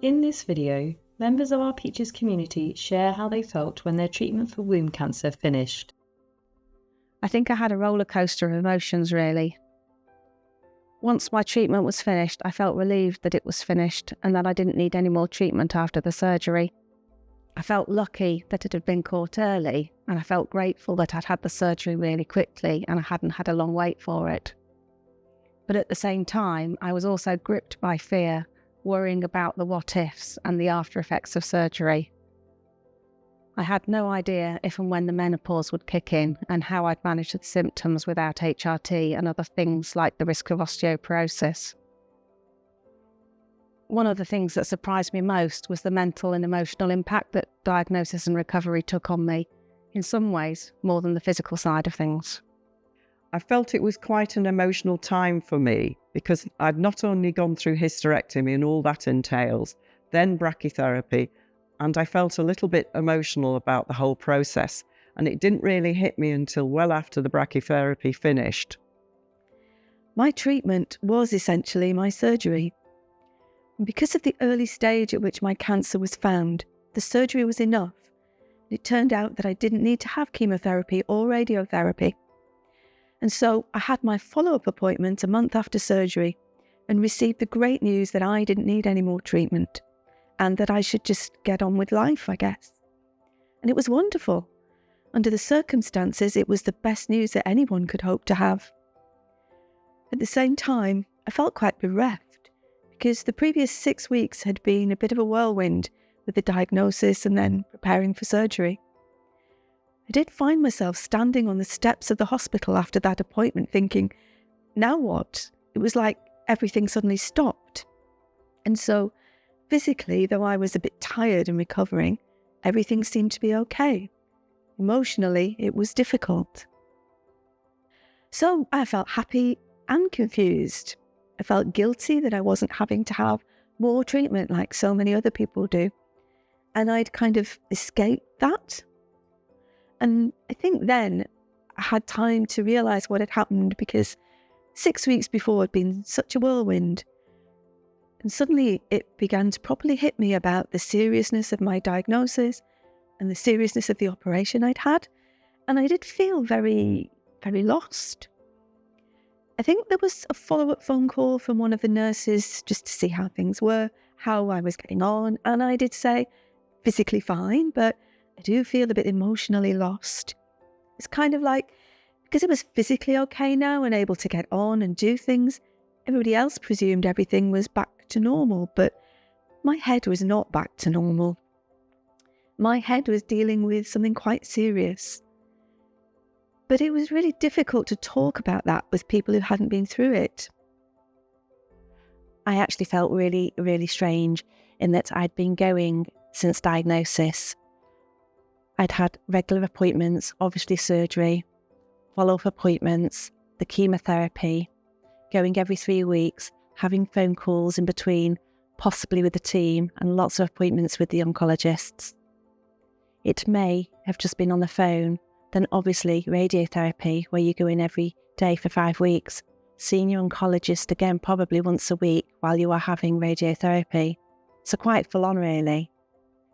In this video, members of our Peaches community share how they felt when their treatment for womb cancer finished. I think I had a roller coaster of emotions, really. Once my treatment was finished, I felt relieved that it was finished and that I didn't need any more treatment after the surgery. I felt lucky that it had been caught early, and I felt grateful that I'd had the surgery really quickly and I hadn't had a long wait for it. But at the same time, I was also gripped by fear, worrying about the what-ifs and the after-effects of surgery. I had no idea if and when the menopause would kick in and how I'd manage the symptoms without HRT and other things like the risk of osteoporosis. One of the things that surprised me most was the mental and emotional impact that diagnosis and recovery took on me, in some ways more than the physical side of things. I felt it was quite an emotional time for me because I'd not only gone through hysterectomy and all that entails, then brachytherapy, and I felt a little bit emotional about the whole process, and it didn't really hit me until well after the brachytherapy finished. My treatment was essentially my surgery. And because of the early stage at which my cancer was found, the surgery was enough. It turned out that I didn't need to have chemotherapy or radiotherapy. And so I had my follow-up appointment a month after surgery and received the great news that I didn't need any more treatment and that I should just get on with life, I guess. And it was wonderful. Under the circumstances, it was the best news that anyone could hope to have. At the same time, I felt quite bereft because the previous 6 weeks had been a bit of a whirlwind with the diagnosis and then preparing for surgery. I did find myself standing on the steps of the hospital after that appointment thinking, now what? It was like everything suddenly stopped. And so, physically, though I was a bit tired and recovering, everything seemed to be okay. Emotionally, it was difficult. So I felt happy and confused. I felt guilty that I wasn't having to have more treatment like so many other people do. And I'd kind of escaped that. And I think then I had time to realise what had happened because 6 weeks before had been such a whirlwind. And suddenly it began to properly hit me about the seriousness of my diagnosis and the seriousness of the operation I'd had. And I did feel very, very lost. I think there was a follow-up phone call from one of the nurses just to see how things were, how I was getting on. And I did say, physically fine, but I do feel a bit emotionally lost. It's kind of like, because it was physically okay now and able to get on and do things, everybody else presumed everything was back to normal, but my head was not back to normal. My head was dealing with something quite serious. But it was really difficult to talk about that with people who hadn't been through it. I actually felt really, really strange in that I'd been going since diagnosis. I'd had regular appointments, obviously surgery, follow-up appointments, the chemotherapy, going every 3 weeks, having phone calls in between, possibly with the team, and lots of appointments with the oncologists. It may have just been on the phone, then obviously radiotherapy, where you go in every day for 5 weeks, seeing your oncologist again probably once a week while you are having radiotherapy. So quite full on really.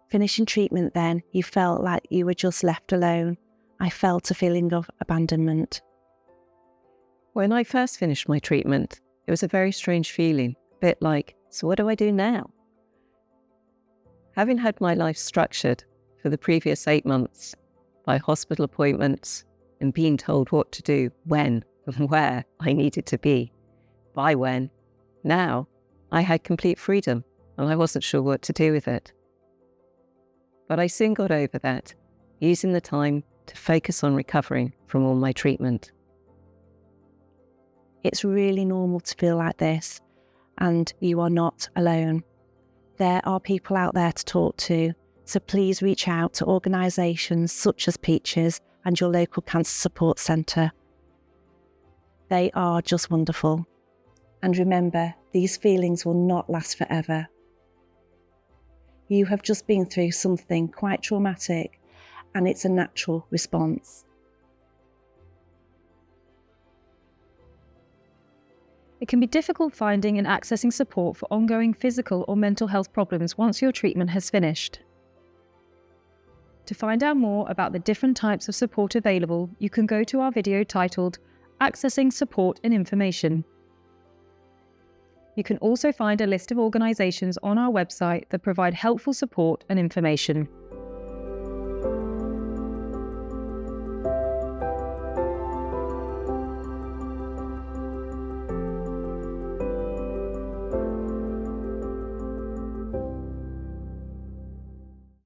Finishing treatment then, you felt like you were just left alone. I felt a feeling of abandonment. When I first finished my treatment, it was a very strange feeling, a bit like, so what do I do now? Having had my life structured for the previous 8 months by hospital appointments and being told what to do, when and where I needed to be, by when, now I had complete freedom and I wasn't sure what to do with it. But I soon got over that, using the time to focus on recovering from all my treatment. It's really normal to feel like this, and you are not alone. There are people out there to talk to, so please reach out to organisations such as Peaches and your local cancer support centre. They are just wonderful. And remember, these feelings will not last forever. You have just been through something quite traumatic, and it's a natural response. It can be difficult finding and accessing support for ongoing physical or mental health problems once your treatment has finished. To find out more about the different types of support available, you can go to our video titled Accessing Support and Information. You can also find a list of organisations on our website that provide helpful support and information.